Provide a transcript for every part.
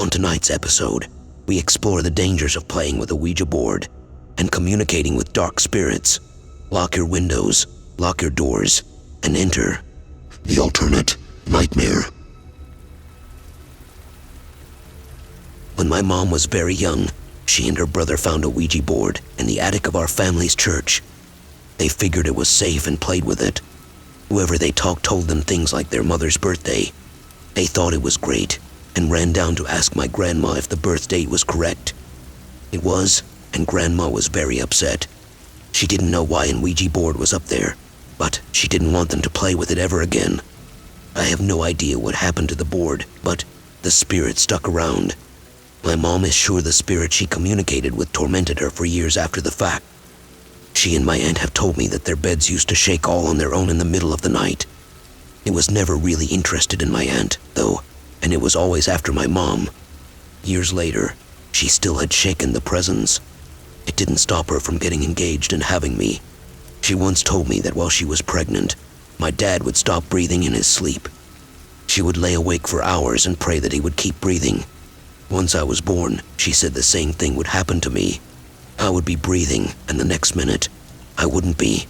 On tonight's episode, we explore the dangers of playing with a Ouija board and communicating with dark spirits. Lock your windows, lock your doors, and enter the alternate nightmare. When my mom was very young, she and her brother found a Ouija board in the attic of our family's church. They figured it was safe and played with it. Whoever they talked told them things like their mother's birthday. They thought it was great and ran down to ask my grandma if the birth date was correct. It was, and Grandma was very upset. She didn't know why an Ouija board was up there, but she didn't want them to play with it ever again. I have no idea what happened to the board, but the spirit stuck around. My mom is sure the spirit she communicated with tormented her for years after the fact. She and my aunt have told me that their beds used to shake all on their own in the middle of the night. It was never really interested in my aunt, though, and it was always after my mom. Years later, she still had shaken the presence. It didn't stop her from getting engaged and having me. She once told me that while she was pregnant, my dad would stop breathing in his sleep. She would lay awake for hours and pray that he would keep breathing. Once I was born, she said the same thing would happen to me. I would be breathing, and the next minute, I wouldn't be.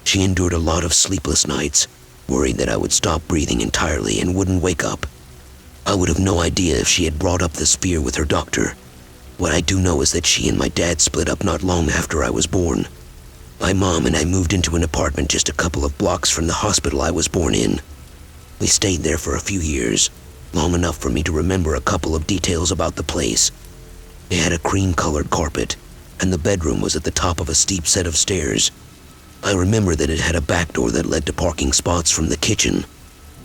She endured a lot of sleepless nights, worried that I would stop breathing entirely and wouldn't wake up. I would have no idea if she had brought up this fear with her doctor. What I do know is that she and my dad split up not long after I was born. My mom and I moved into an apartment just a couple of blocks from the hospital I was born in. We stayed there for a few years, long enough for me to remember a couple of details about the place. It had a cream-colored carpet, and the bedroom was at the top of a steep set of stairs. I remember that it had a back door that led to parking spots from the kitchen.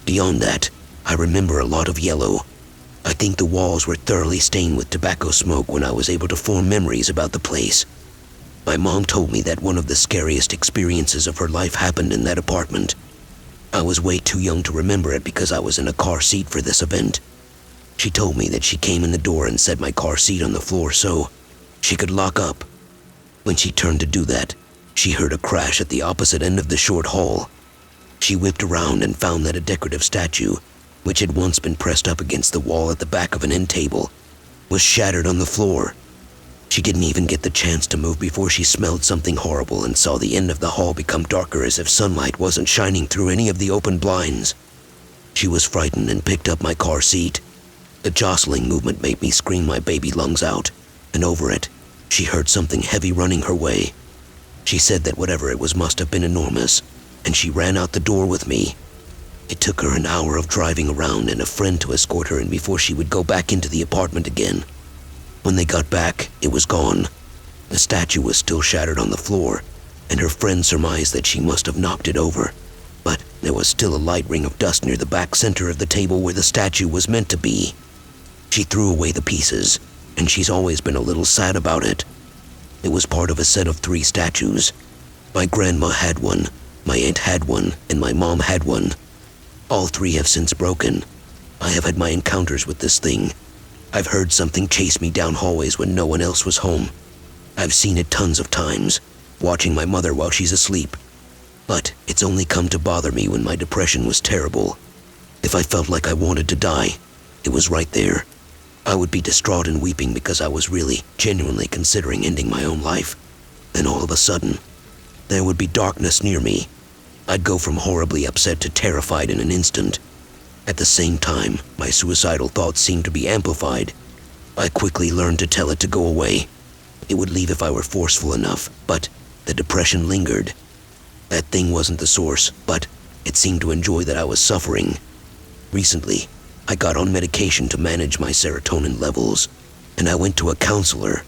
Beyond that, I remember a lot of yellow. I think the walls were thoroughly stained with tobacco smoke when I was able to form memories about the place. My mom told me that one of the scariest experiences of her life happened in that apartment. I was way too young to remember it because I was in a car seat for this event. She told me that she came in the door and set my car seat on the floor so she could lock up. When she turned to do that, she heard a crash at the opposite end of the short hall. She whipped around and found that a decorative statue, which had once been pressed up against the wall at the back of an end table, was shattered on the floor. She didn't even get the chance to move before she smelled something horrible and saw the end of the hall become darker as if sunlight wasn't shining through any of the open blinds. She was frightened and picked up my car seat. The jostling movement made me scream my baby lungs out, and over it, she heard something heavy running her way. She said that whatever it was must have been enormous, and she ran out the door with me. It took her an hour of driving around and a friend to escort her in before she would go back into the apartment again. When they got back, it was gone. The statue was still shattered on the floor, and her friend surmised that she must have knocked it over. But there was still a light ring of dust near the back center of the table where the statue was meant to be. She threw away the pieces, and she's always been a little sad about it. It was part of a set of 3 statues. My grandma had one, my aunt had one, and my mom had one. All 3 have since broken. I have had my encounters with this thing. I've heard something chase me down hallways when no one else was home. I've seen it tons of times, watching my mother while she's asleep. But it's only come to bother me when my depression was terrible. If I felt like I wanted to die, it was right there. I would be distraught and weeping because I was really, genuinely considering ending my own life. Then all of a sudden, there would be darkness near me. I'd go from horribly upset to terrified in an instant. At the same time, my suicidal thoughts seemed to be amplified. I quickly learned to tell it to go away. It would leave if I were forceful enough, but the depression lingered. That thing wasn't the source, but it seemed to enjoy that I was suffering. Recently, I got on medication to manage my serotonin levels, and I went to a counselor.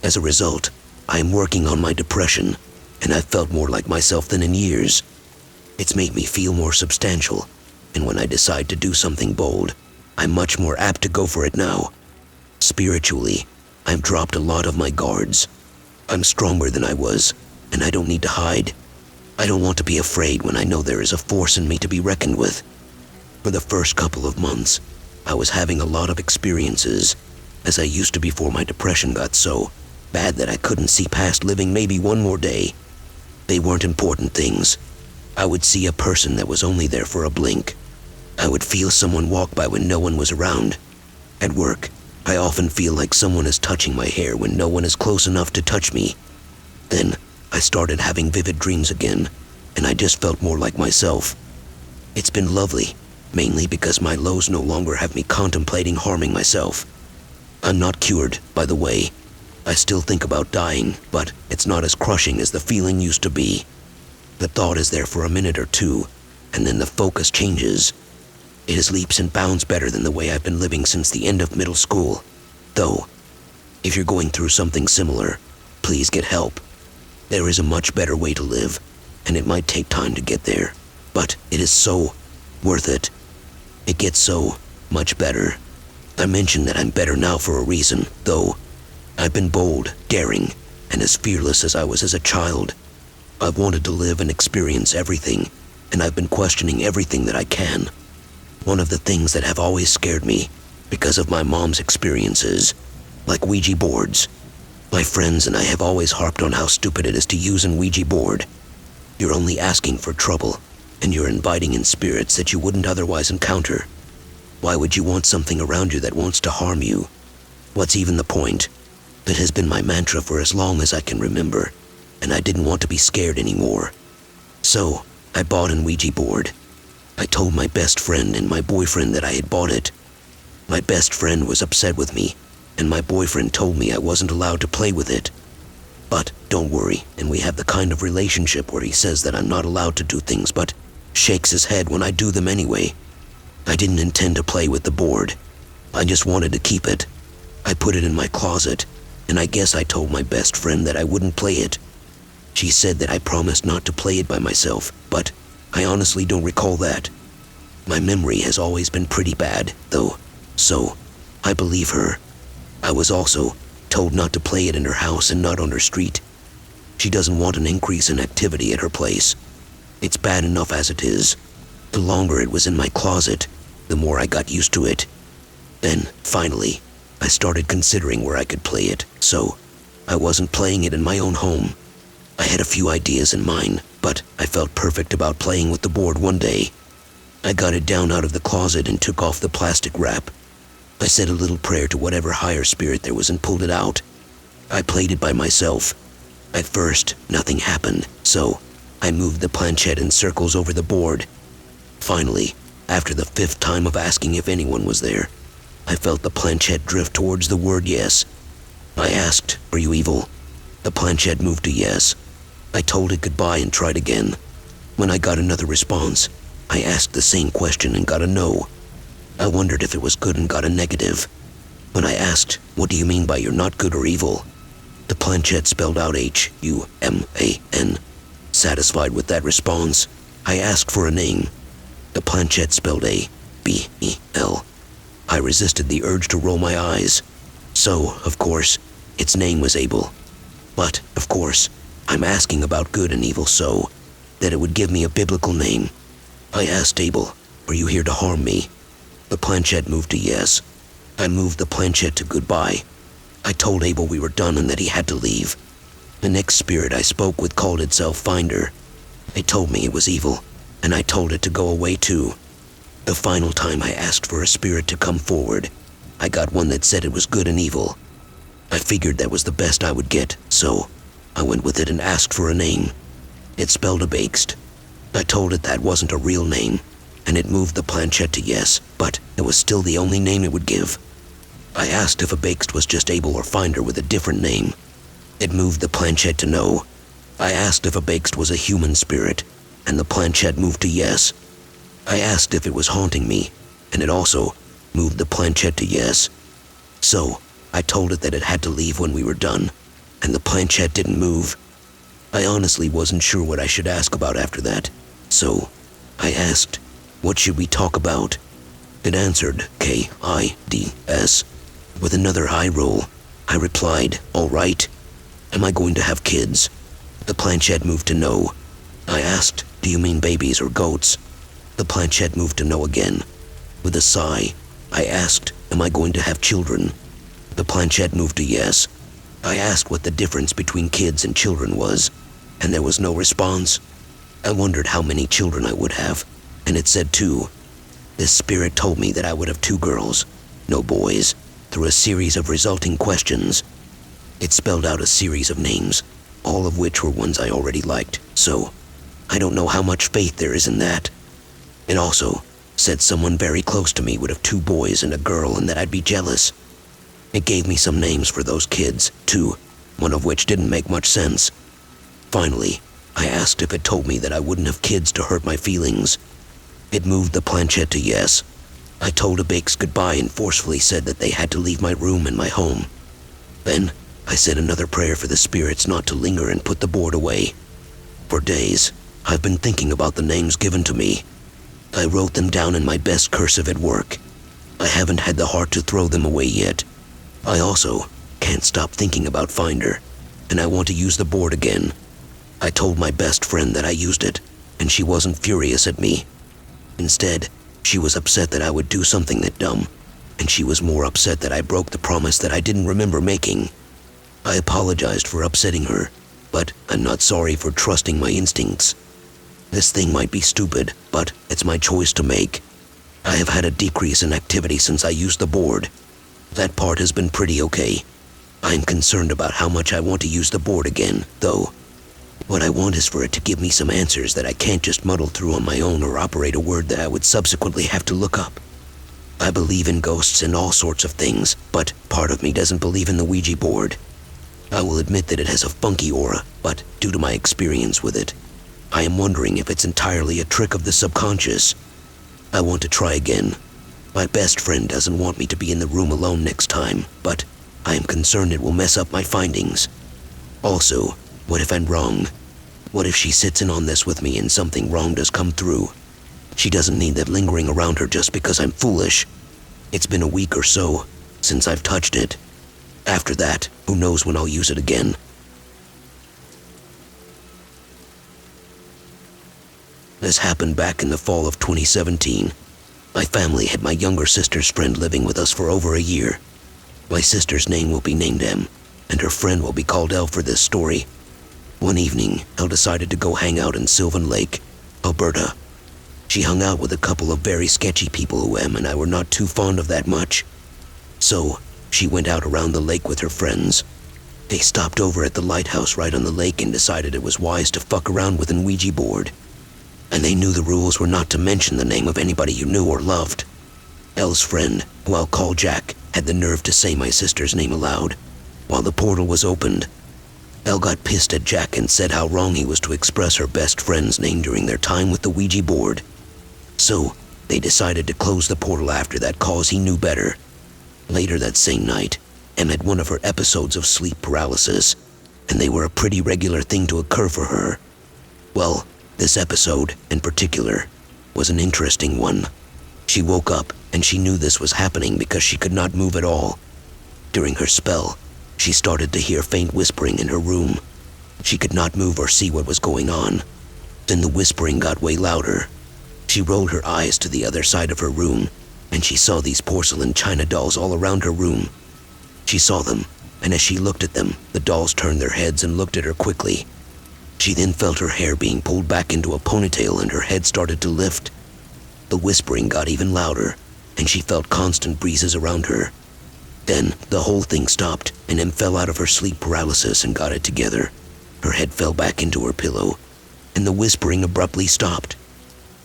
As a result, I am working on my depression, and I've felt more like myself than in years. It's made me feel more substantial, and when I decide to do something bold, I'm much more apt to go for it now. Spiritually, I've dropped a lot of my guards. I'm stronger than I was, and I don't need to hide. I don't want to be afraid when I know there is a force in me to be reckoned with. For the first couple of months, I was having a lot of experiences, as I used to before my depression got so bad that I couldn't see past living maybe one more day. They weren't important things. I would see a person that was only there for a blink. I would feel someone walk by when no one was around. At work, I often feel like someone is touching my hair when no one is close enough to touch me. Then, I started having vivid dreams again, and I just felt more like myself. It's been lovely, mainly because my lows no longer have me contemplating harming myself. I'm not cured, by the way. I still think about dying, but it's not as crushing as the feeling used to be. The thought is there for a minute or two, and then the focus changes. It is leaps and bounds better than the way I've been living since the end of middle school. Though, if you're going through something similar, please get help. There is a much better way to live, and it might take time to get there, but it is so worth it. It gets so much better. I mentioned that I'm better now for a reason, though. I've been bold, daring, and as fearless as I was as a child. I've wanted to live and experience everything, and I've been questioning everything that I can. One of the things that have always scared me, because of my mom's experiences, like Ouija boards. My friends and I have always harped on how stupid it is to use an Ouija board. You're only asking for trouble, and you're inviting in spirits that you wouldn't otherwise encounter. Why would you want something around you that wants to harm you? What's even the point? It has been my mantra for as long as I can remember, and I didn't want to be scared anymore. So, I bought an Ouija board. I told my best friend and my boyfriend that I had bought it. My best friend was upset with me, and my boyfriend told me I wasn't allowed to play with it. But don't worry, and we have the kind of relationship where he says that I'm not allowed to do things but shakes his head when I do them anyway. I didn't intend to play with the board. I just wanted to keep it. I put it in my closet, and I guess I told my best friend that I wouldn't play it. She said that I promised not to play it by myself, but I honestly don't recall that. My memory has always been pretty bad, though, so I believe her. I was also told not to play it in her house and not on her street. She doesn't want an increase in activity at her place. It's bad enough as it is. The longer it was in my closet, the more I got used to it. Then, finally, I started considering where I could play it, so I wasn't playing it in my own home. I had a few ideas in mind, but I felt perfect about playing with the board one day. I got it down out of the closet and took off the plastic wrap. I said a little prayer to whatever higher spirit there was and pulled it out. I played it by myself. At first, nothing happened, so I moved the planchette in circles over the board. Finally, after the 5th time of asking if anyone was there, I felt the planchette drift towards the word yes. I asked, "Are you evil?" The planchette moved to yes. I told it goodbye and tried again. When I got another response, I asked the same question and got a no. I wondered if it was good and got a negative. When I asked, "What do you mean by you're not good or evil?" the planchette spelled out H-U-M-A-N. Satisfied with that response, I asked for a name. The planchette spelled A-B-E-L. I resisted the urge to roll my eyes. So, of course, its name was Abel. But, of course, I'm asking about good and evil so that it would give me a biblical name. I asked Abel, "Are you here to harm me?" The planchette moved to yes. I moved the planchette to goodbye. I told Abel we were done and that he had to leave. The next spirit I spoke with called itself Finder. It told me it was evil, and I told it to go away too. The final time I asked for a spirit to come forward, I got one that said it was good and evil. I figured that was the best I would get, so I went with it and asked for a name. It spelled Abaxed. I told it that wasn't a real name, and it moved the planchette to yes, but it was still the only name it would give. I asked if Abaxed was just Abel or Finder with a different name. It moved the planchette to no. I asked if Abaxed was a human spirit, and the planchette moved to yes. I asked if it was haunting me, and it also moved the planchette to yes. So, I told it that it had to leave when we were done, and the planchette didn't move. I honestly wasn't sure what I should ask about after that, so I asked, "What should we talk about?" It answered K-I-D-S. With another eye roll, I replied, "All right. Am I going to have kids?" The planchette moved to no. I asked, "Do you mean babies or goats?" The planchette moved to no again. With a sigh, I asked, "Am I going to have children?" The planchette moved to yes. I asked what the difference between kids and children was, and there was no response. I wondered how many children I would have, and it said 2. This spirit told me that I would have 2 girls, no boys, through a series of resulting questions. It spelled out a series of names, all of which were ones I already liked, so I don't know how much faith there is in that. It also said someone very close to me would have 2 boys and a girl and that I'd be jealous. It gave me some names for those kids, too, one of which didn't make much sense. Finally, I asked if it told me that I wouldn't have kids to hurt my feelings. It moved the planchette to yes. I told Abakes goodbye and forcefully said that they had to leave my room and my home. Then, I said another prayer for the spirits not to linger and put the board away. For days, I've been thinking about the names given to me. I wrote them down in my best cursive at work. I haven't had the heart to throw them away yet. I also can't stop thinking about Finder, and I want to use the board again. I told my best friend that I used it, and she wasn't furious at me. Instead, she was upset that I would do something that dumb, and she was more upset that I broke the promise that I didn't remember making. I apologized for upsetting her, but I'm not sorry for trusting my instincts. This thing might be stupid, but it's my choice to make. I have had a decrease in activity since I used the board. That part has been pretty okay. I'm concerned about how much I want to use the board again, though. What I want is for it to give me some answers that I can't just muddle through on my own or operate a word that I would subsequently have to look up. I believe in ghosts and all sorts of things, but part of me doesn't believe in the Ouija board. I will admit that it has a funky aura, but due to my experience with it, I am wondering if it's entirely a trick of the subconscious. I want to try again. My best friend doesn't want me to be in the room alone next time, but I am concerned it will mess up my findings. Also, what if I'm wrong? What if she sits in on this with me and something wrong does come through? She doesn't need that lingering around her just because I'm foolish. It's been a week or so since I've touched it. After that, who knows when I'll use it again. This happened back in the fall of 2017. My family had my younger sister's friend living with us for over a year. My sister's name will be named M, and her friend will be called L for this story. One evening, Elle decided to go hang out in Sylvan Lake, Alberta. She hung out with a couple of very sketchy people who M and I were not too fond of that much. So, she went out around the lake with her friends. They stopped over at the lighthouse right on the lake and decided it was wise to fuck around with an Ouija board. And they knew the rules were not to mention the name of anybody you knew or loved. Elle's friend, who I'll call Jack, had the nerve to say my sister's name aloud, while the portal was opened. Elle got pissed at Jack and said how wrong he was to express her best friend's name during their time with the Ouija board. So, they decided to close the portal after that cause he knew better. Later that same night, Em had one of her episodes of sleep paralysis, and they were a pretty regular thing to occur for her. Well, this episode, in particular, was an interesting one. She woke up, and she knew this was happening because she could not move at all. During her spell, she started to hear faint whispering in her room. She could not move or see what was going on. Then the whispering got way louder. She rolled her eyes to the other side of her room, and she saw these porcelain china dolls all around her room. She saw them, and as she looked at them, the dolls turned their heads and looked at her quickly. She then felt her hair being pulled back into a ponytail and her head started to lift. The whispering got even louder, and she felt constant breezes around her. Then, the whole thing stopped, and Em fell out of her sleep paralysis and got it together. Her head fell back into her pillow, and the whispering abruptly stopped.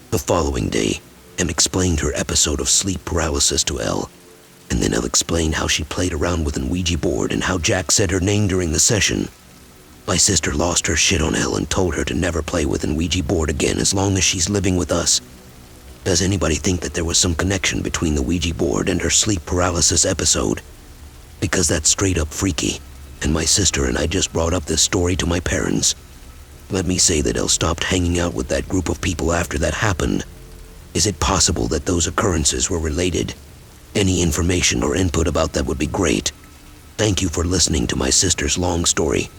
The following day, Em explained her episode of sleep paralysis to Elle, and then Elle explained how she played around with an Ouija board and how Jack said her name during the session. My sister lost her shit on Elle and told her to never play with an Ouija board again as long as she's living with us. Does anybody think that there was some connection between the Ouija board and her sleep paralysis episode? Because that's straight up freaky, and my sister and I just brought up this story to my parents. Let me say that Elle stopped hanging out with that group of people after that happened. Is it possible that those occurrences were related? Any information or input about that would be great. Thank you for listening to my sister's long story.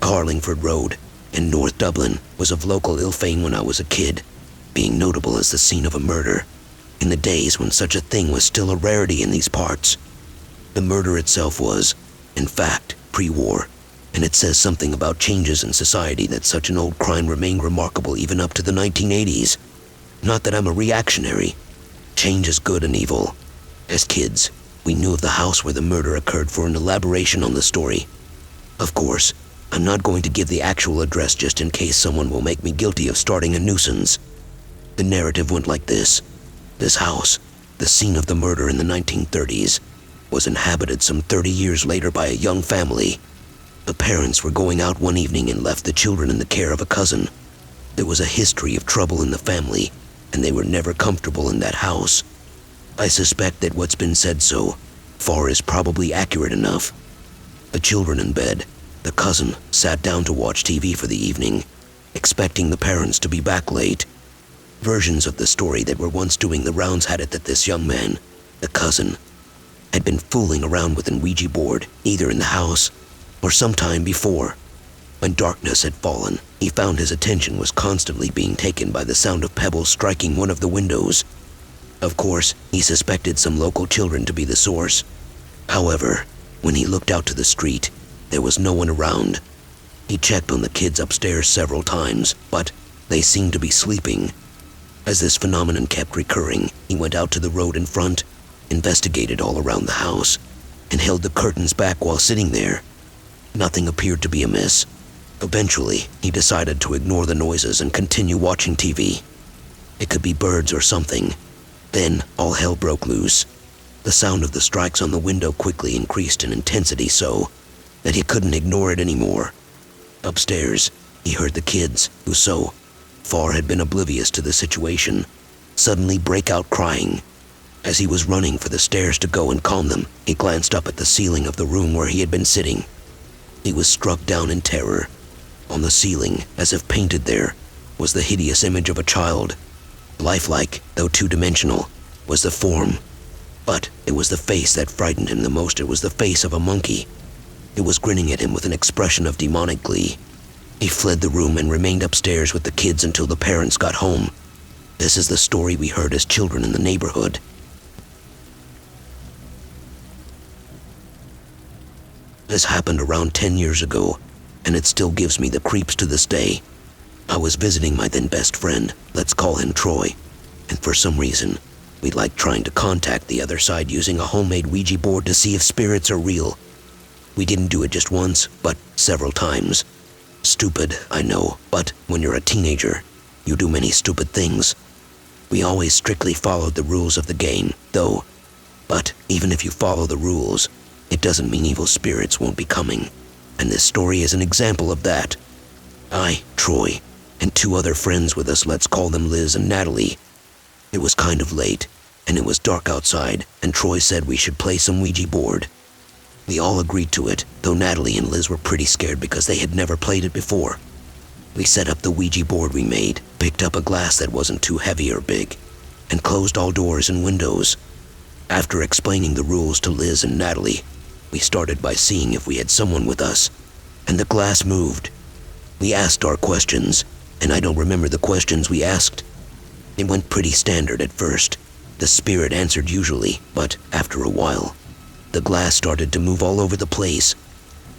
Carlingford Road in North Dublin was of local ill fame when I was a kid, being notable as the scene of a murder, in the days when such a thing was still a rarity in these parts. The murder itself was, in fact, pre-war, and it says something about changes in society that such an old crime remained remarkable even up to the 1980s. Not that I'm a reactionary, Change is good and evil. As kids, we knew of the house where the murder occurred for an elaboration on the story. Of course, I'm not going to give the actual address just in case someone will make me guilty of starting a nuisance. The narrative went like this. This house, the scene of the murder in the 1930s, was inhabited some 30 years later by a young family. The parents were going out one evening and left the children in the care of a cousin. There was a history of trouble in the family, and they were never comfortable in that house. I suspect that what's been said so far is probably accurate enough. The children in bed, the cousin sat down to watch TV for the evening, expecting the parents to be back late. Versions of the story that were once doing the rounds had it that this young man, the cousin, had been fooling around with an Ouija board, either in the house or sometime before. When darkness had fallen, he found his attention was constantly being taken by the sound of pebbles striking one of the windows. Of course, he suspected some local children to be the source. However, when he looked out to the street, there was no one around. He checked on the kids upstairs several times, but they seemed to be sleeping. As this phenomenon kept recurring, he went out to the road in front, investigated all around the house, and held the curtains back while sitting there. Nothing appeared to be amiss. Eventually, he decided to ignore the noises and continue watching TV. It could be birds or something. Then, all hell broke loose. The sound of the strikes on the window quickly increased in intensity so that he couldn't ignore it anymore. Upstairs, he heard the kids, who so far had been oblivious to the situation, suddenly break out crying. As he was running for the stairs to go and calm them, he glanced up at the ceiling of the room where he had been sitting. He was struck down in terror. On the ceiling, as if painted there, was the hideous image of a child. Lifelike, though two-dimensional, was the form. But it was the face that frightened him the most. It was the face of a monkey. It was grinning at him with an expression of demonic glee. He fled the room and remained upstairs with the kids until the parents got home. This is the story we heard as children in the neighborhood. This happened around 10 years ago, and it still gives me the creeps to this day. I was visiting my then best friend, let's call him Troy, and for some reason, we liked trying to contact the other side using a homemade Ouija board to see if spirits are real. We didn't do it just once, but several times. Stupid, I know, but when you're a teenager, you do many stupid things. We always strictly followed the rules of the game, though. But even if you follow the rules, it doesn't mean evil spirits won't be coming. And this story is an example of that. I, Troy, and two other friends with us, let's call them Liz and Natalie. It was kind of late, and it was dark outside, and Troy said we should play some Ouija board. We all agreed to it, though Natalie and Liz were pretty scared because they had never played it before. We set up the Ouija board we made, picked up a glass that wasn't too heavy or big, and closed all doors and windows. After explaining the rules to Liz and Natalie, we started by seeing if we had someone with us, and the glass moved. We asked our questions, and I don't remember the questions we asked. It went pretty standard at first. The spirit answered usually, but after a while, the glass started to move all over the place.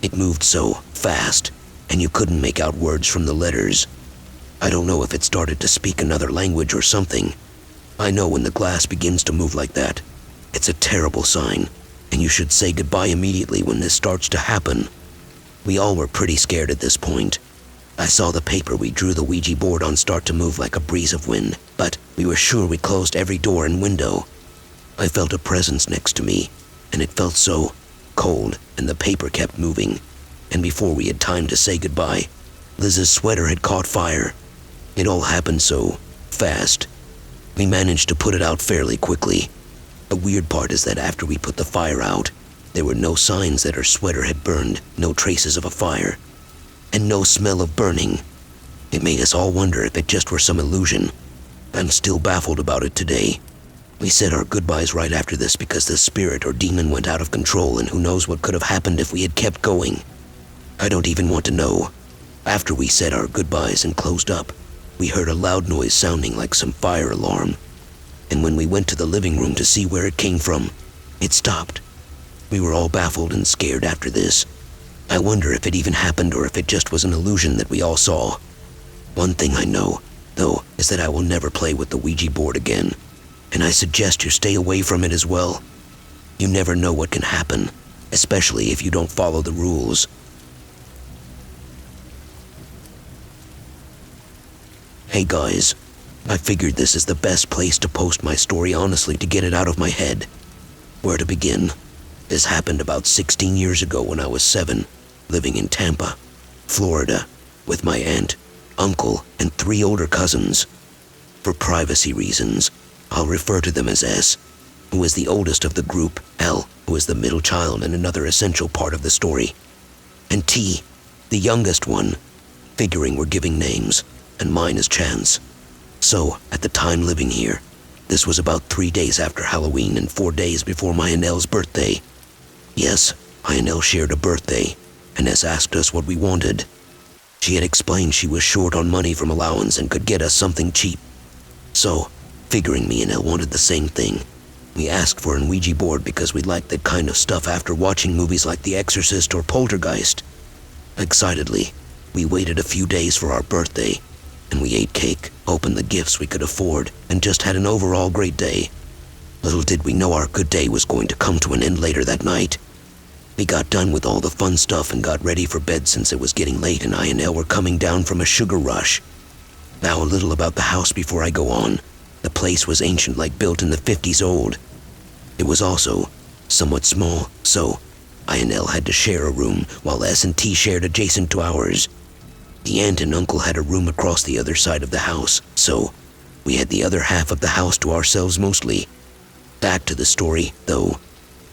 It moved so fast, and you couldn't make out words from the letters. I don't know if it started to speak another language or something. I know when the glass begins to move like that, it's a terrible sign, and you should say goodbye immediately when this starts to happen. We all were pretty scared at this point. I saw the paper we drew the Ouija board on start to move like a breeze of wind, but we were sure we closed every door and window. I felt a presence next to me, and it felt so cold, and the paper kept moving. And before we had time to say goodbye, Liz's sweater had caught fire. It all happened so fast. We managed to put it out fairly quickly. The weird part is that after we put the fire out, there were no signs that her sweater had burned, no traces of a fire, and no smell of burning. It made us all wonder if it just were some illusion. I'm still baffled about it today. We said our goodbyes right after this because the spirit or demon went out of control, and who knows what could have happened if we had kept going. I don't even want to know. After we said our goodbyes and closed up, we heard a loud noise sounding like some fire alarm. And when we went to the living room to see where it came from, it stopped. We were all baffled and scared after this. I wonder if it even happened or if it just was an illusion that we all saw. One thing I know, though, is that I will never play with the Ouija board again. and I suggest you stay away from it as well. You never know what can happen, especially if you don't follow the rules. Hey guys, I figured this is the best place to post my story honestly to get it out of my head. Where to begin? This happened about 16 years ago when I was 7, living in Tampa, Florida, with my aunt, uncle, and 3 older cousins. For privacy reasons, I'll refer to them as S, who is the oldest of the group, L, who is the middle child and another essential part of the story, and T, the youngest one, figuring we're giving names, and mine is Chance. So, at the time living here, this was about 3 days after Halloween and 4 days before my and L's birthday. Yes, I and L shared a birthday, and S asked us what we wanted. She had explained she was short on money from allowance and could get us something cheap. So, figuring me and Elle wanted the same thing, we asked for an Ouija board because we liked that kind of stuff after watching movies like The Exorcist or Poltergeist. Excitedly, we waited a few days for our birthday, and we ate cake, opened the gifts we could afford, and just had an overall great day. Little did we know our good day was going to come to an end later that night. We got done with all the fun stuff and got ready for bed since it was getting late and I and Elle were coming down from a sugar rush. Now a little about the house before I go on. The place was ancient, like built in the 50s old. It was also somewhat small, so I and Elle had to share a room while S and T shared adjacent to ours. The aunt and uncle had a room across the other side of the house, so we had the other half of the house to ourselves mostly. Back to the story, though.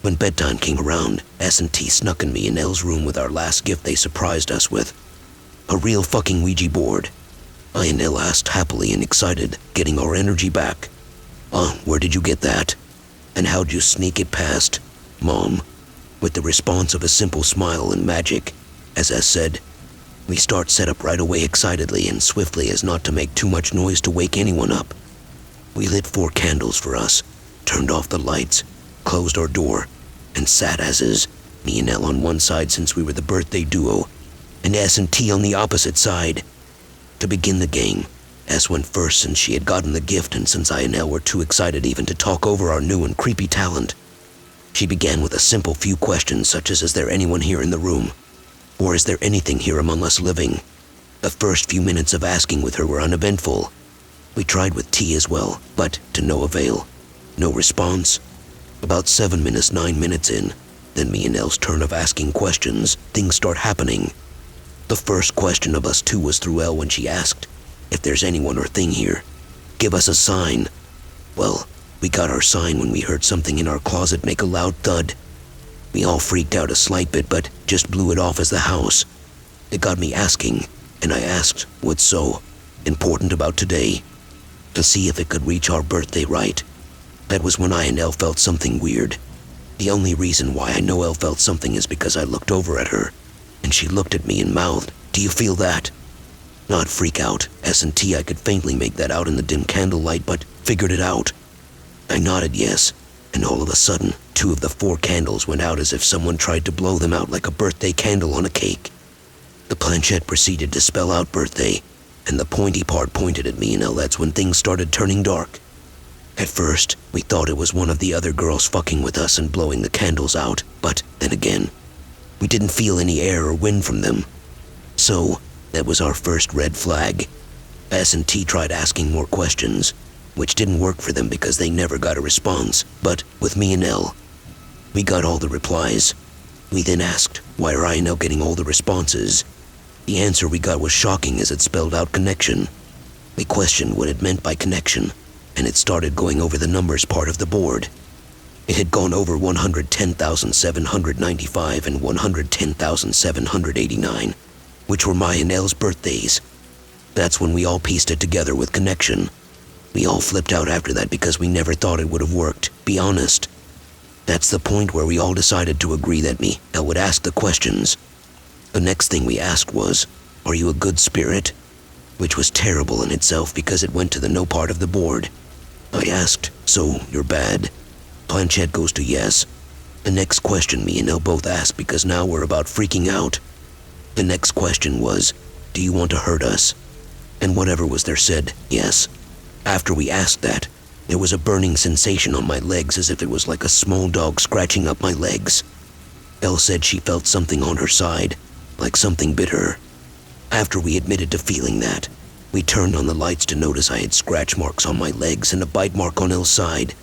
When bedtime came around, S and T snuck in me in Elle's room with our last gift they surprised us with. A real fucking Ouija board. I and Elle asked happily and excited, getting our energy back. Where did you get that? And how'd you sneak it past, Mom? With the response of a simple smile and magic. As S said, we start set up right away excitedly and swiftly as not to make too much noise to wake anyone up. We lit 4 candles for us, turned off the lights, closed our door, and sat as is, me and Elle on one side since we were the birthday duo, and S and T on the opposite side. To begin the game, S went first since she had gotten the gift and since I and Elle were too excited even to talk over our new and creepy talent. She began with a simple few questions such as, is there anyone here in the room? Or is there anything here among us living? The first few minutes of asking with her were uneventful. We tried with T as well, but to no avail. No response. About 7 minutes, 9 minutes in, then me and Elle's turn of asking questions, things start happening. The first question of us two was through Elle when she asked, if there's anyone or thing here, give us a sign. Well, we got our sign when we heard something in our closet make a loud thud. We all freaked out a slight bit, but just blew it off as the house. It got me asking, and I asked, what's so important about today? To see if it could reach our birthday right. That was when I and Elle felt something weird. The only reason why I know Elle felt something is because I looked over at her, and she looked at me and mouthed, do you feel that? Not freak out, S&T, I could faintly make that out in the dim candlelight, but figured it out. I nodded yes, and all of a sudden, 2 of the 4 candles went out as if someone tried to blow them out like a birthday candle on a cake. The planchette proceeded to spell out birthday, and the pointy part pointed at me, and that's when things started turning dark. At first, we thought it was one of the other girls fucking with us and blowing the candles out, but then again, we didn't feel any air or wind from them. So, that was our first red flag. S&T tried asking more questions, which didn't work for them because they never got a response, but with me and Elle, we got all the replies. We then asked, why are I and Elle getting all the responses? The answer we got was shocking as it spelled out connection. We questioned what it meant by connection, and it started going over the numbers part of the board. It had gone over 110,795 and 110,789, which were my and Elle's birthdays. That's when we all pieced it together with connection. We all flipped out after that because we never thought it would have worked, be honest. That's the point where we all decided to agree that Elle would ask the questions. The next thing we asked was, are you a good spirit? Which was terrible in itself because it went to the no part of the board. I asked, so you're bad? Planchette goes to yes. The next question me and Elle both asked because now we're about freaking out. The next question was, do you want to hurt us? And whatever was there said, yes. After we asked that, There was a burning sensation on my legs as if it was like a small dog scratching up my legs. Elle said she felt something on her side, like something bit her. After we admitted to feeling that, we turned on the lights to notice I had scratch marks on my legs and a bite mark on Elle's side.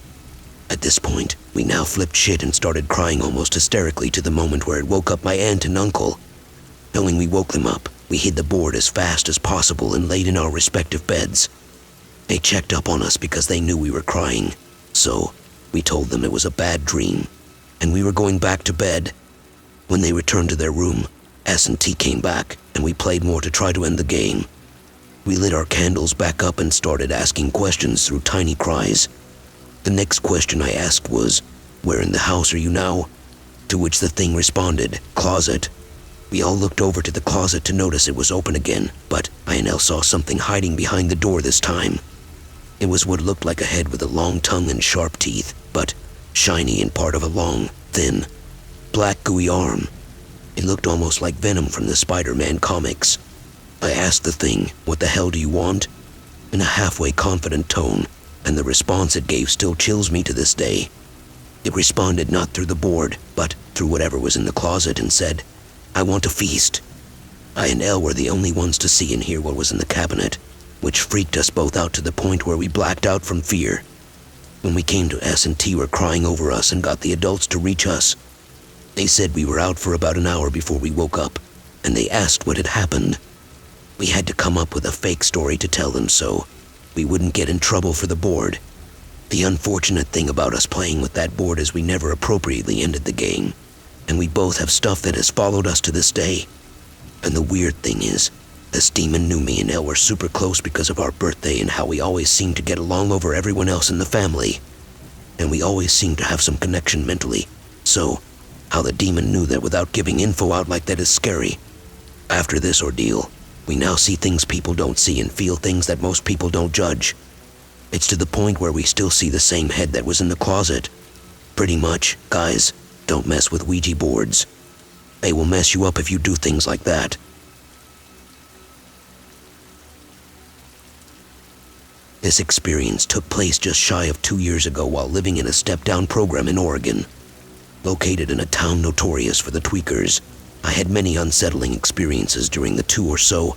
At this point, we now flipped shit and started crying almost hysterically to the moment where it woke up my aunt and uncle. Knowing we woke them up, we hid the board as fast as possible and laid in our respective beds. They checked up on us because they knew we were crying, so we told them it was a bad dream, and we were going back to bed. When they returned to their room, S&T came back, and we played more to try to end the game. We lit our candles back up and started asking questions through tiny cries. The next question I asked was, "Where in the house are you now?" To which the thing responded, "Closet." We all looked over to the closet to notice it was open again, but I and Elle saw something hiding behind the door this time. It was what looked like a head with a long tongue and sharp teeth, but shiny and part of a long, thin, black gooey arm. It looked almost like Venom from the Spider-Man comics. I asked the thing, "What the hell do you want?" in a halfway confident tone, and the response it gave still chills me to this day. It responded not through the board, but through whatever was in the closet and said, "I want a feast." I and Elle were the only ones to see and hear what was in the cabinet, which freaked us both out to the point where we blacked out from fear. When we came to S&T were crying over us and got the adults to reach us. They said we were out for about an hour before we woke up, and they asked what had happened. We had to come up with a fake story to tell them so we wouldn't get in trouble for the board. The unfortunate thing about us playing with that board is we never appropriately ended the game, and we both have stuff that has followed us to this day. And the weird thing is, this demon knew me and Elle were super close because of our birthday and how we always seemed to get along over everyone else in the family. And we always seemed to have some connection mentally, so how the demon knew that without giving info out like that is scary. After this ordeal, we now see things people don't see and feel things that most people don't judge. It's to the point where we still see the same head that was in the closet. Pretty much, guys, don't mess with Ouija boards. They will mess you up if you do things like that. This experience took place just shy of 2 years ago while living in a step-down program in Oregon. Located in a town notorious for the tweakers, I had many unsettling experiences during the 2 or so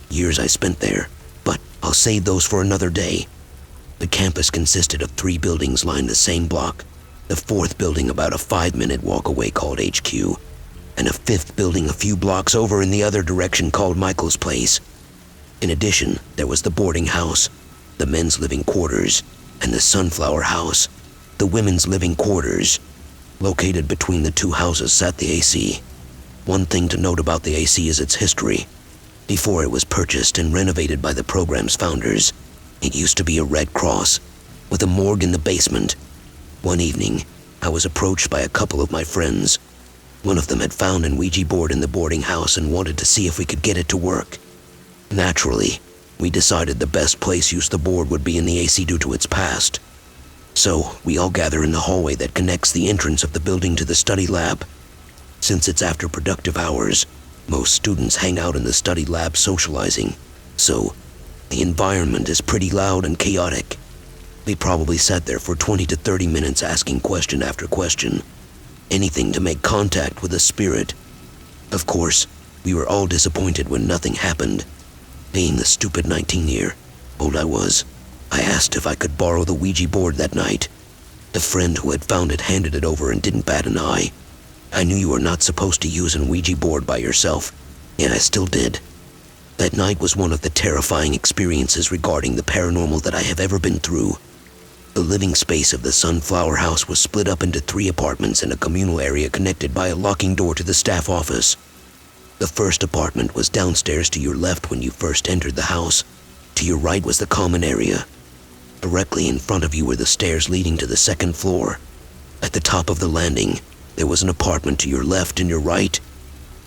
years I spent there, but I'll save those for another day. The campus consisted of 3 buildings lined the same block, the 4th building about a 5-minute walk away called HQ, and a 5th building a few blocks over in the other direction called Michael's Place. In addition, there was the boarding house, the men's living quarters, and the Sunflower House, the women's living quarters. Located between the 2 houses sat the AC. One thing to note about the AC is its history. Before it was purchased and renovated by the program's founders, it used to be a Red Cross, with a morgue in the basement. One evening, I was approached by a couple of my friends. One of them had found an Ouija board in the boarding house and wanted to see if we could get it to work. Naturally, we decided the best place to use the board would be in the AC due to its past. So, we all gather in the hallway that connects the entrance of the building to the study lab. Since it's after productive hours, most students hang out in the study lab socializing, so the environment is pretty loud and chaotic. We probably sat there for 20 to 30 minutes asking question after question, anything to make contact with a spirit. Of course, we were all disappointed when nothing happened. Being the stupid 19-year-old I was, I asked if I could borrow the Ouija board that night. The friend who had found it handed it over and didn't bat an eye. I knew you were not supposed to use an Ouija board by yourself, yet I still did. That night was one of the terrifying experiences regarding the paranormal that I have ever been through. The living space of the Sunflower House was split up into 3 apartments and a communal area connected by a locking door to the staff office. The first apartment was downstairs to your left when you first entered the house. To your right was the common area. Directly in front of you were the stairs leading to the 2nd floor. At the top of the landing, there was an apartment to your left and your right.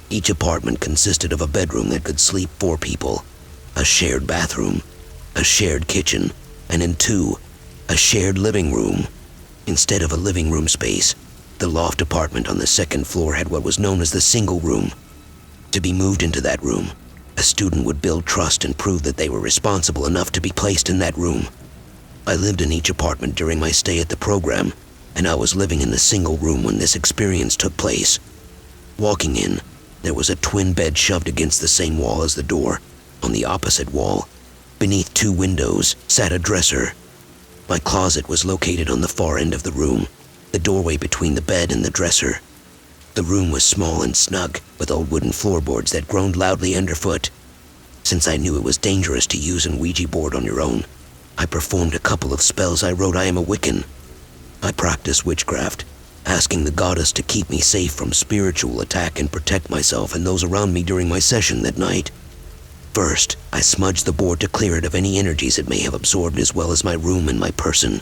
Each apartment consisted of a bedroom that could sleep 4 people, a shared bathroom, a shared kitchen, and in 2, a shared living room. Instead of a living room space, the loft apartment on the 2nd floor had what was known as the single room. To be moved into that room, a student would build trust and prove that they were responsible enough to be placed in that room. I lived in each apartment during my stay at the program, and I was living in the single room when this experience took place. Walking in, there was a twin bed shoved against the same wall as the door. On the opposite wall, beneath 2 windows, sat a dresser. My closet was located on the far end of the room, the doorway between the bed and the dresser. The room was small and snug, with old wooden floorboards that groaned loudly underfoot. Since I knew it was dangerous to use an Ouija board on your own, I performed a couple of spells. I wrote, "I am a Wiccan." I practiced witchcraft, asking the goddess to keep me safe from spiritual attack and protect myself and those around me during my session that night. First, I smudged the board to clear it of any energies it may have absorbed, as well as my room and my person.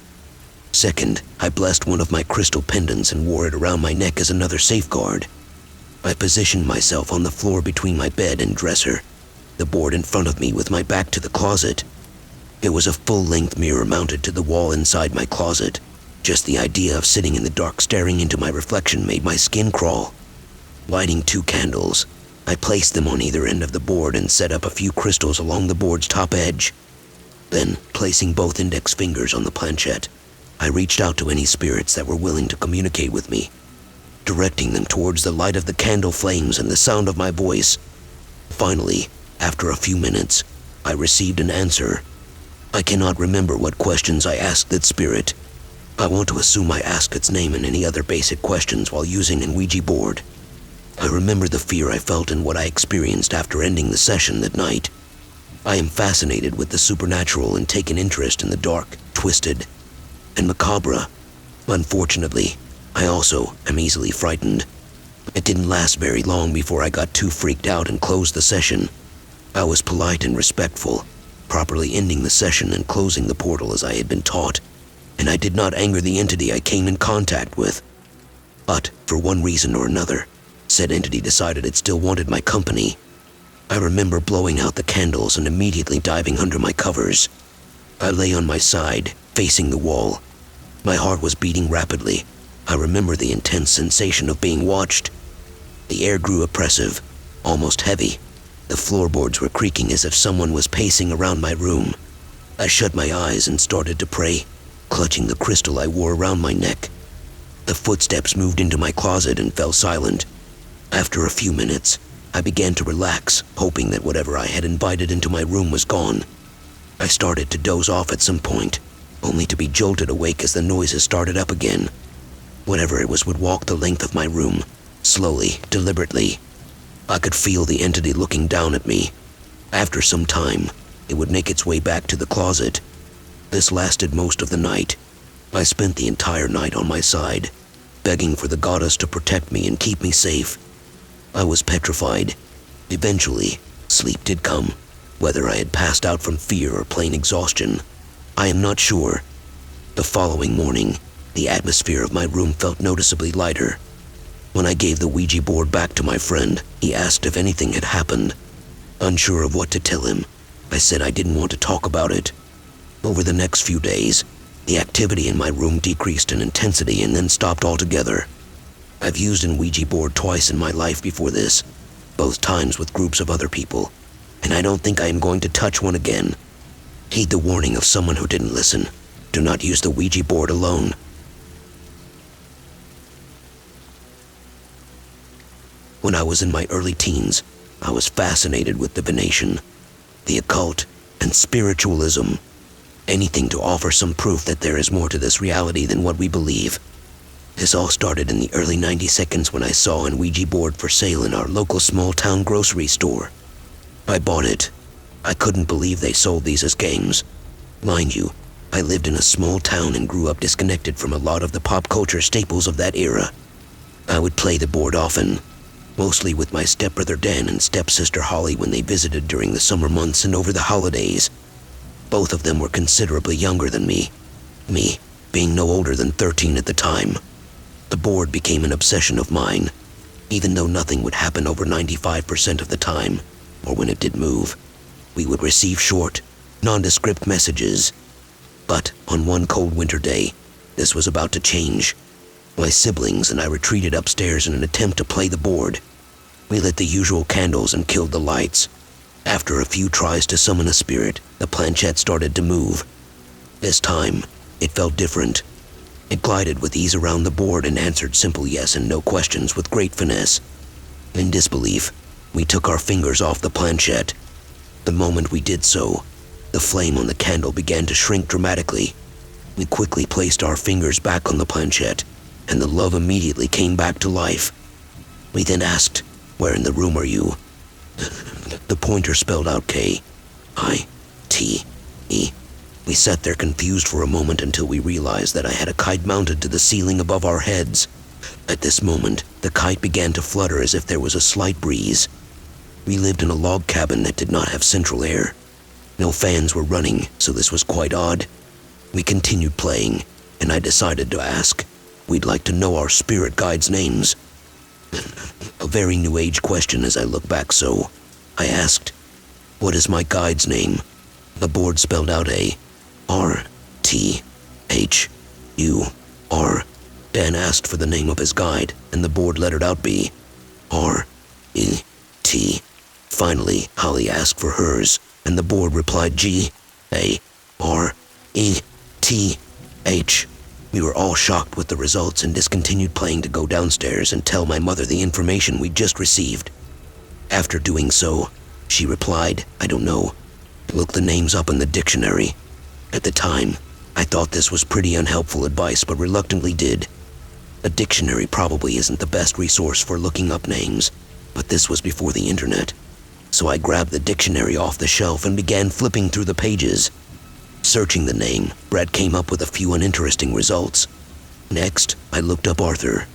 Second, I blessed one of my crystal pendants and wore it around my neck as another safeguard. I positioned myself on the floor between my bed and dresser, the board in front of me with my back to the closet. It was a full-length mirror mounted to the wall inside my closet. Just the idea of sitting in the dark staring into my reflection made my skin crawl. Lighting 2 candles, I placed them on either end of the board and set up a few crystals along the board's top edge. Then, placing both index fingers on the planchette, I reached out to any spirits that were willing to communicate with me, directing them towards the light of the candle flames and the sound of my voice. Finally, after a few minutes, I received an answer. I cannot remember what questions I asked that spirit. I want to assume I asked its name and any other basic questions while using an Ouija board. I remember the fear I felt and what I experienced after ending the session that night. I am fascinated with the supernatural and take an interest in the dark, twisted, and macabre. Unfortunately, I also am easily frightened. It didn't last very long before I got too freaked out and closed the session. I was polite and respectful, properly ending the session and closing the portal as I had been taught, and I did not anger the entity I came in contact with. But, for one reason or another, said entity decided it still wanted my company. I remember blowing out the candles and immediately diving under my covers. I lay on my side, facing the wall. My heart was beating rapidly. I remember the intense sensation of being watched. The air grew oppressive, almost heavy. The floorboards were creaking as if someone was pacing around my room. I shut my eyes and started to pray, clutching the crystal I wore around my neck. The footsteps moved into my closet and fell silent. After a few minutes, I began to relax, hoping that whatever I had invited into my room was gone. I started to doze off at some point, only to be jolted awake as the noises started up again. Whatever it was would walk the length of my room, slowly, deliberately. I could feel the entity looking down at me. After some time, it would make its way back to the closet. This lasted most of the night. I spent the entire night on my side, begging for the goddess to protect me and keep me safe. I was petrified. Eventually, sleep did come, whether I had passed out from fear or plain exhaustion. I am not sure. The following morning, the atmosphere of my room felt noticeably lighter. When I gave the Ouija board back to my friend, he asked if anything had happened. Unsure of what to tell him, I said I didn't want to talk about it. Over the next few days, the activity in my room decreased in intensity and then stopped altogether. I've used an Ouija board twice in my life before this, both times with groups of other people, and I don't think I am going to touch one again. Heed the warning of someone who didn't listen. Do not use the Ouija board alone. When I was in my early teens, I was fascinated with divination, the occult, and spiritualism. Anything to offer some proof that there is more to this reality than what we believe. This all started in the early 90s when I saw an Ouija board for sale in our local small-town grocery store. I bought it. I couldn't believe they sold these as games. Mind you, I lived in a small town and grew up disconnected from a lot of the pop culture staples of that era. I would play the board often, mostly with my stepbrother Dan and stepsister Holly when they visited during the summer months and over the holidays. Both of them were considerably younger than me being no older than 13 at the time. The board became an obsession of mine, even though nothing would happen over 95% of the time, or when it did move. We would receive short, nondescript messages. But on one cold winter day, this was about to change. My siblings and I retreated upstairs in an attempt to play the board. We lit the usual candles and killed the lights. After a few tries to summon a spirit, the planchette started to move. This time, it felt different. It glided with ease around the board and answered simple yes and no questions with great finesse. In disbelief, we took our fingers off the planchette. The moment we did so, the flame on the candle began to shrink dramatically. We quickly placed our fingers back on the planchette, and the love immediately came back to life. We then asked, "Where in the room are you?" The pointer spelled out K-I-T-E. We sat there confused for a moment until we realized that I had a kite mounted to the ceiling above our heads. At this moment, the kite began to flutter as if there was a slight breeze. We lived in a log cabin that did not have central air. No fans were running, so this was quite odd. We continued playing, and I decided to ask. We'd like to know our spirit guides' names. A very new age question as I look back, so I asked, "What is my guide's name?" The board spelled out A-R-T-H-U-R. Dan asked for the name of his guide, and the board lettered out B-R-E-T. Finally, Holly asked for hers, and the board replied G-A-R-E-T-H. We were all shocked with the results and discontinued playing to go downstairs and tell my mother the information we'd just received. After doing so, she replied, "I don't know. Look the names up in the dictionary." At the time, I thought this was pretty unhelpful advice, but reluctantly did. A dictionary probably isn't the best resource for looking up names, but this was before the internet. So I grabbed the dictionary off the shelf and began flipping through the pages. Searching the name, Brett came up with a few uninteresting results. Next, I looked up Arthur.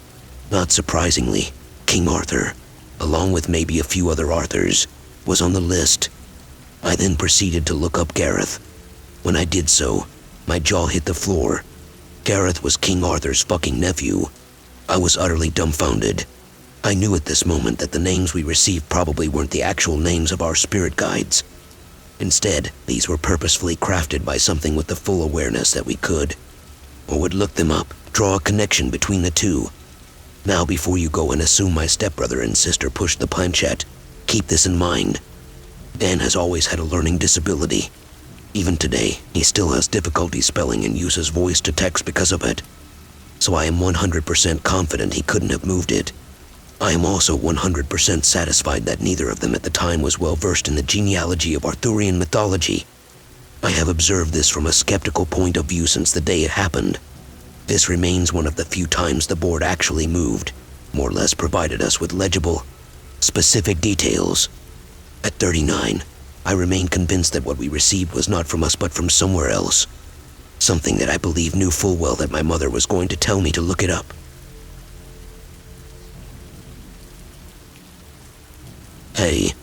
Not surprisingly, King Arthur, along with maybe a few other Arthurs, was on the list. I then proceeded to look up Gareth. When I did so, my jaw hit the floor. Gareth was King Arthur's fucking nephew. I was utterly dumbfounded. I knew at this moment that the names we received probably weren't the actual names of our spirit guides. Instead, these were purposefully crafted by something with the full awareness that we could, or would look them up, draw a connection between the two. Now, before you go and assume my stepbrother and sister pushed the planchette, keep this in mind. Dan has always had a learning disability. Even today, he still has difficulty spelling and uses voice to text because of it. So I am 100% confident he couldn't have moved it. I am also 100% satisfied that neither of them at the time was well versed in the genealogy of Arthurian mythology. I have observed this from a skeptical point of view since the day it happened. This remains one of the few times the board actually moved, more or less provided us with legible, specific details. At 39, I remain convinced that what we received was not from us but from somewhere else. Something that I believe knew full well that my mother was going to tell me to look it up. Hey,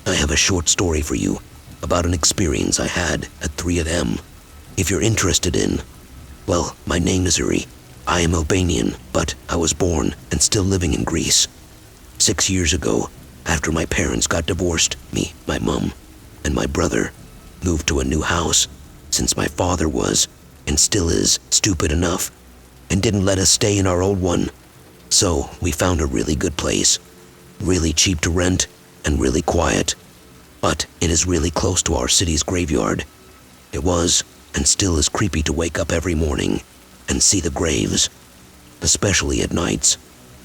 I have a short story for you about an experience I had at 3 a.m. If you're interested in, well, my name is Uri. I am Albanian, but I was born and still living in Greece. 6 years ago, after my parents got divorced, me, my mom, and my brother moved to a new house, since my father was, and still is, stupid enough, and didn't let us stay in our old one. So we found a really good place, really cheap to rent, and really quiet. But it is really close to our city's graveyard. It was, and still is, creepy to wake up every morning and see the graves, especially at nights.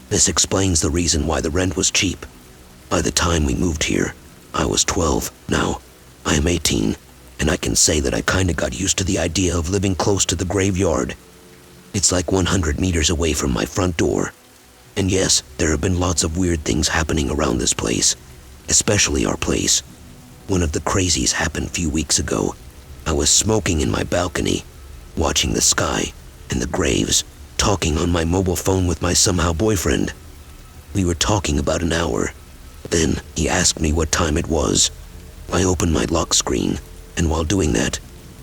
This explains the reason why the rent was cheap. By the time we moved here, I was 12. Now, I am 18, and I can say that I kinda got used to the idea of living close to the graveyard. It's like 100 meters away from my front door. And yes, there have been lots of weird things happening around this place, especially our place. One of the crazies happened a few weeks ago. I was smoking in my balcony, watching the sky and the graves, talking on my mobile phone with my somehow boyfriend. We were talking about an hour. Then he asked me what time it was. I opened my lock screen, and while doing that,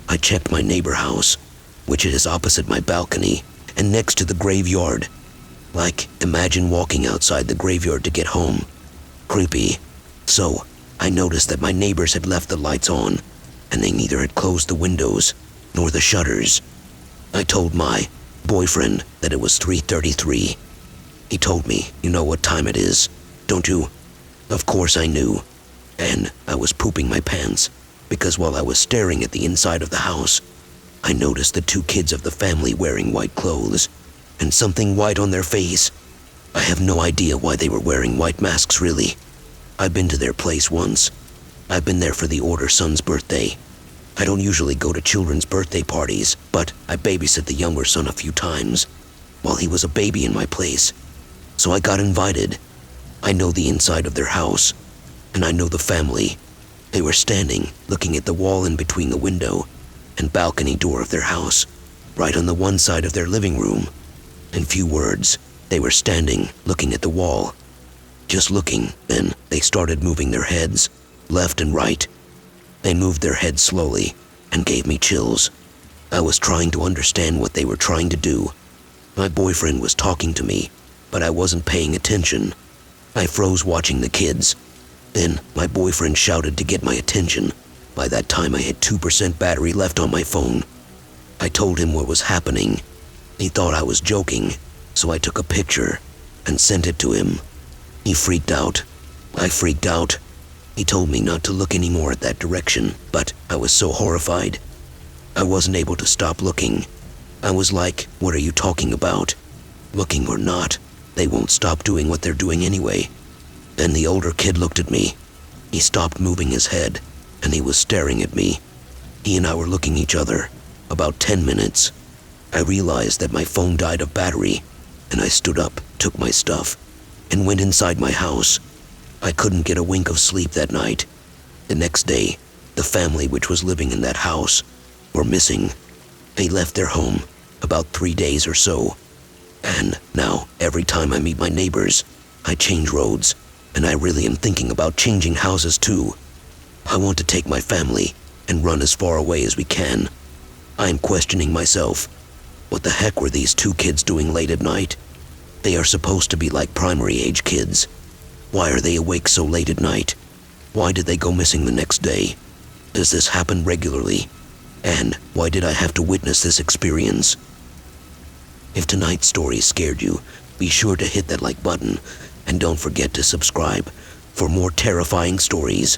I checked my neighbor house, which is opposite my balcony and next to the graveyard. Like, imagine walking outside the graveyard to get home. Creepy. So, I noticed that my neighbors had left the lights on, and they neither had closed the windows nor the shutters. I told my boyfriend that it was 3:33. He told me, "You know what time it is, don't you?" Of course I knew, and I was pooping my pants, because while I was staring at the inside of the house, I noticed the two kids of the family wearing white clothes, and something white on their face. I have no idea why they were wearing white masks, really. I've been to their place once. I've been there for the older son's birthday. I don't usually go to children's birthday parties, but I babysit the younger son a few times while he was a baby in my place. So I got invited. I know the inside of their house, and I know the family. They were standing, looking at the wall in between the window and balcony door of their house, right on the one side of their living room. In few words, they were standing, looking at the wall. Just looking, then they started moving their heads, left and right. They moved their heads slowly and gave me chills. I was trying to understand what they were trying to do. My boyfriend was talking to me, but I wasn't paying attention. I froze watching the kids. Then my boyfriend shouted to get my attention. By that time I had 2% battery left on my phone. I told him what was happening. He thought I was joking, so I took a picture and sent it to him. He freaked out. I freaked out. He told me not to look anymore at that direction, but I was so horrified. I wasn't able to stop looking. I was like, what are you talking about? Looking or not, they won't stop doing what they're doing anyway. Then the older kid looked at me. He stopped moving his head, and he was staring at me. He and I were looking each other. About 10 minutes. I realized that my phone died of battery, and I stood up, took my stuff, and went inside my house. I couldn't get a wink of sleep that night. The next day, the family which was living in that house were missing. They left their home about 3 days or so. And now, every time I meet my neighbors, I change roads, and I really am thinking about changing houses too. I want to take my family and run as far away as we can. I am questioning myself. What the heck were these two kids doing late at night? They are supposed to be like primary age kids. Why are they awake so late at night? Why did they go missing the next day? Does this happen regularly? And why did I have to witness this experience? If tonight's story scared you, be sure to hit that like button, and don't forget to subscribe for more terrifying stories